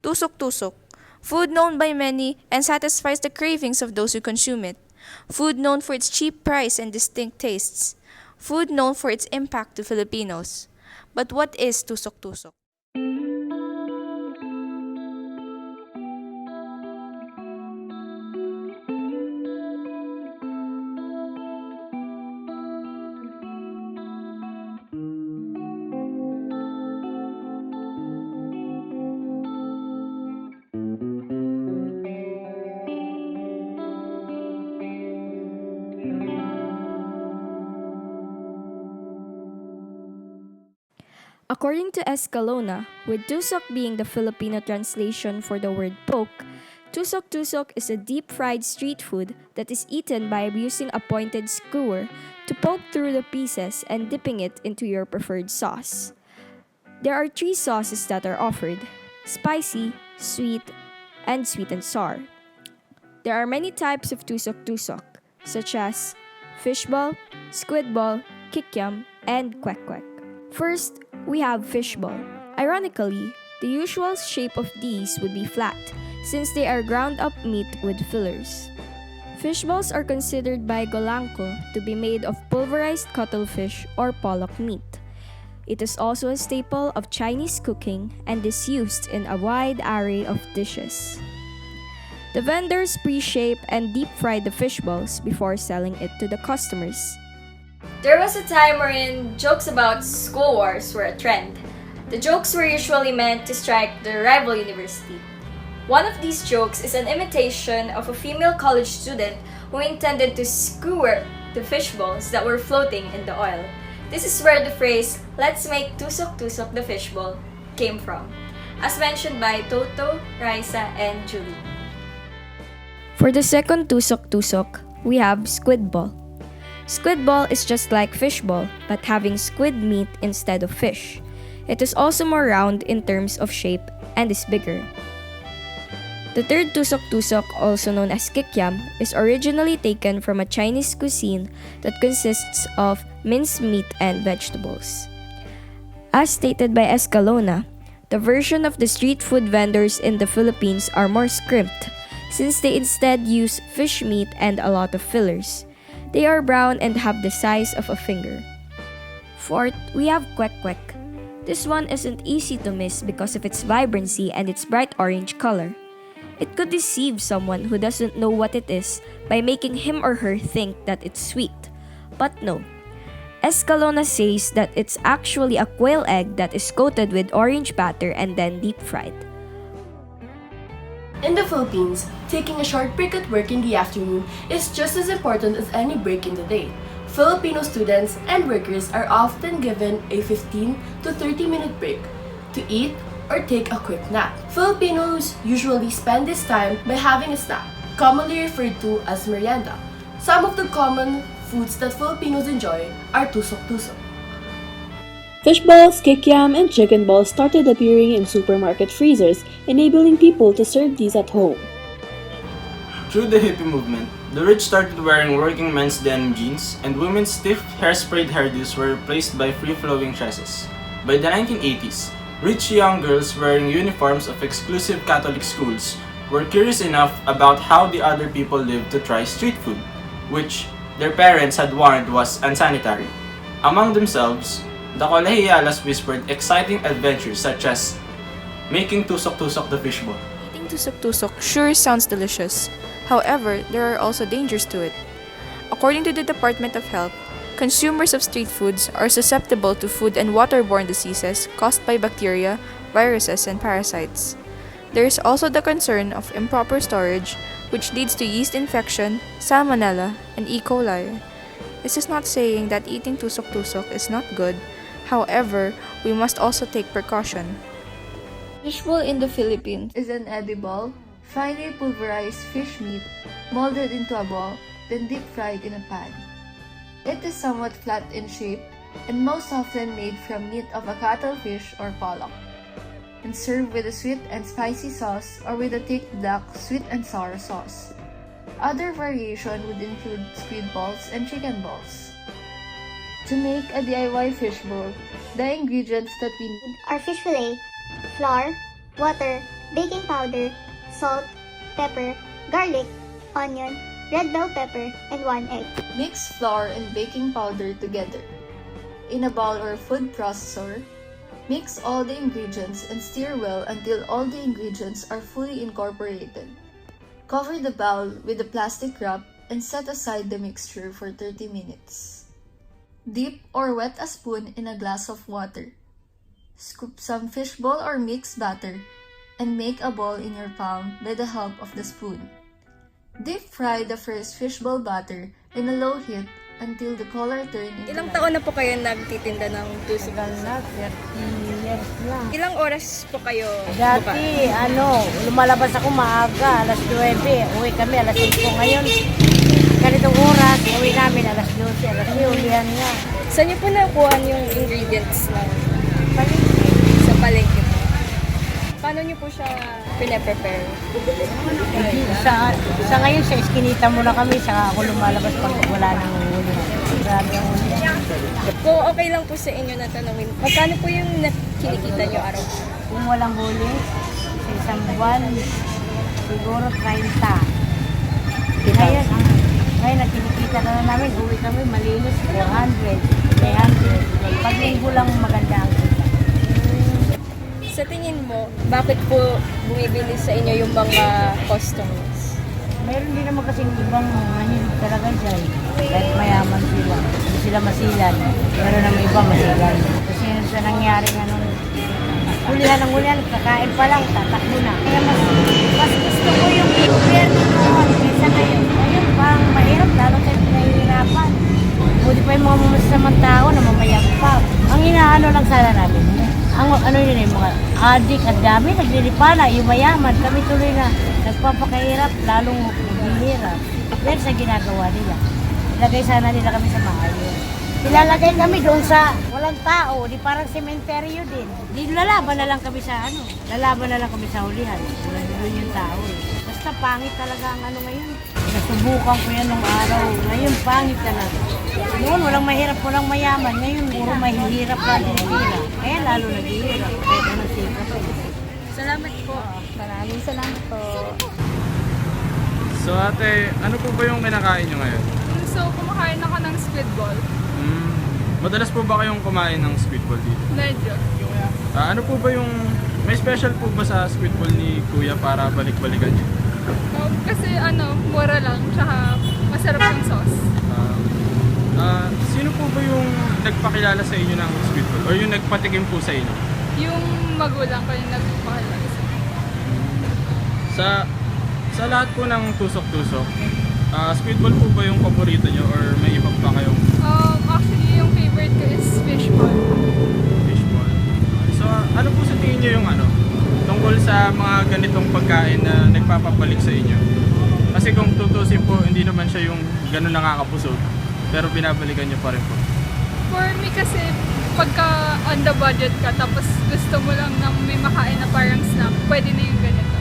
Tusok-tusok. Food known by many and satisfies the cravings of those who consume it. Food known for its cheap price and distinct tastes. Food known for its impact to Filipinos. But what is tusok-tusok? According to Escalona, with tusok being the Filipino translation for the word poke, tusok-tusok is a deep-fried street food that is eaten by using a pointed skewer to poke through the pieces and dipping it into your preferred sauce. There are three sauces that are offered: spicy, sweet, and sweet and sour. There are many types of tusok-tusok, such as fishball, squidball, kikiam, and kwek-kwek. First, we have fishball. Ironically, the usual shape of these would be flat, since they are ground up meat with fillers. Fishballs are considered by Golanco to be made of pulverized cuttlefish or pollock meat. It is also a staple of Chinese cooking and is used in a wide array of dishes. The vendors pre-shape and deep-fry the fishballs before selling it to the customers. There was a time wherein jokes about school wars were a trend. The jokes were usually meant to strike the rival university. One of these jokes is an imitation of a female college student who intended to skewer the fishballs that were floating in the oil. This is where the phrase, "let's make tusok-tusok the fishball," came from, as mentioned by Toto, Raisa, and Julie. For the second tusok-tusok, we have squidball. Squidball is just like fishball, but having squid meat instead of fish. It is also more round in terms of shape and is bigger. The third tusok-tusok, also known as kikiam, is originally taken from a Chinese cuisine that consists of minced meat and vegetables. As stated by Escalona, the version of the street food vendors in the Philippines are more scrimped, since they instead use fish meat and a lot of fillers. They are brown and have the size of a finger. Fourth, we have kwek-kwek. This one isn't easy to miss because of its vibrancy and its bright orange color. It could deceive someone who doesn't know what it is by making him or her think that it's sweet. But no. Escalona says that it's actually a quail egg that is coated with orange batter and then deep fried. In the Philippines, taking a short break at work in the afternoon is just as important as any break in the day. Filipino students and workers are often given a 15 to 30-minute break to eat or take a quick nap. Filipinos usually spend this time by having a snack, commonly referred to as merienda. Some of the common foods that Filipinos enjoy are tusok-tusok. Fish balls, kikiam, and chicken balls started appearing in supermarket freezers, enabling people to serve these at home. Through the hippie movement, the rich started wearing working men's denim jeans, and women's stiff hairsprayed hairdos were replaced by free-flowing tresses. By the 1980s, rich young girls wearing uniforms of exclusive Catholic schools were curious enough about how the other people lived to try street food, which their parents had warned was unsanitary. Among themselves, the Colegialas whispered exciting adventures such as making tusok-tusok the fishball. Eating tusok-tusok sure sounds delicious. However, there are also dangers to it. According to the Department of Health, consumers of street foods are susceptible to food and waterborne diseases caused by bacteria, viruses, and parasites. There is also the concern of improper storage, which leads to yeast infection, salmonella, and E. coli. This is not saying that eating tusok-tusok is not good. However, we must also take precaution. Fishball in the Philippines is an edible, finely pulverized fish meat molded into a ball, then deep fried in a pan. It is somewhat flat in shape and most often made from meat of a cuttlefish or pollock, and served with a sweet and spicy sauce or with a thick black sweet and sour sauce. Other variation would include squid balls and chicken balls. To make a DIY fishbowl, the ingredients that we need are fish fillet, flour, water, baking powder, salt, pepper, garlic, onion, red bell pepper, and 1 egg. Mix flour and baking powder together. In a bowl or food processor, mix all the ingredients and stir well until all the ingredients are fully incorporated. Cover the bowl with a plastic wrap and set aside the mixture for 30 minutes. Dip or wet a spoon in a glass of water. Scoop some fishball or mixed batter and make a ball in your palm by the help of the spoon. Deep fry the first fishball batter in a low heat until the color turns into Ilang light. taon na po kayo nagtitinda ng tusok? Na, 30 years na. Ilang oras po kayo Dati, lumalabas ako maaga, alas 9. Uwi kami, alas 5 ngayon. Ganitong oras, uwi namin, alas 12, alas 10, ulihan nga. Saan niyo po nakuha yung ingredients ng sa palengke po? Paano niyo po siya pine-prepare? Sa ngayon, sa iskinita muna kami, saka ako lumalabas pag wala nang huli. Grabe ang huli. Kung okay lang po sa inyo na tanongin, magkano po yung kinikita niyo araw? Kung walang huli, sa isang buwan, siguro 30. Ngayon, nagkinikita na namin, uwi kami, malinis, 400, 300. Pag linggo lang maganda ang kita. Sa tingin mo, bakit po bumibili sa inyo yung mga customers? Mayroon din naman kasing ibang mahilig talaga dyan. Kahit mayaman sila. Hindi sila masilan. Meron naman iba masilan. Kasi sa nangyari nga nung hulihan, kakain pa lang, tatakbo na. Kaya mas gusto ko yung gobyerno noon kaysa ngayon. Ngayon, parang mahirap, lalo tayo pinahihirapan. Buti pa yung mga mamasamang tao na mamayag pa. Ang inaano lang sana namin. Ano yun yung mga adik at dami, naglilipana, yung mayaman, kami tuloy na nagpapakahirap, lalong maghihirap. Pero sa ginagawa nila, ilagay sana nila kami sa maayos. Ilalagay kami doon sa walang tao, di parang sementeryo din. Di lalaban na lang kami sa lalaban na lang kami sa hulihan. Doon yung tao eh. Basta pangit talaga ang ngayon. Nasubukan ko yan nung araw. Ngayon pangit talaga. Noon walang mahirap, walang mayaman. Ngayon puro mahihirap pa din sila. Kaya lalo naghihirap. Kaya nagsikap eh. Salamat po. Maraming salamat po. So ate, ano po ba yung kinakain nyo ngayon? So, kumakain ako ng squid ball. Madalas po ba kayong kumain ng squid ball dito? Medyo. Ano po ba yung, may special po ba sa squid ball ni Kuya para balik-balikan nyo? Kasi mura lang, tsaka masarap yung sauce. Sino po ba yung nagpakilala sa inyo ng squid ball? Or yung nagpatikim po sa inyo? Yung magulang ko yung nagpapakilala. Sa lahat po ng tusok-tusok, squid ball po ba yung paborito nyo or may iba pa kayong Actually, yung favorite ko is fishball. fishball? So ano po sa tingin nyo yung tungkol sa mga ganitong pagkain na nagpapabalik sa inyo? Kasi kung tutusin po, hindi naman siya yung ganun nakakapusog, pero binabalikan nyo pa rin po. For me kasi, pagka on the budget ka, tapos gusto mo lang na may makain na parang snack, pwede na yung ganito.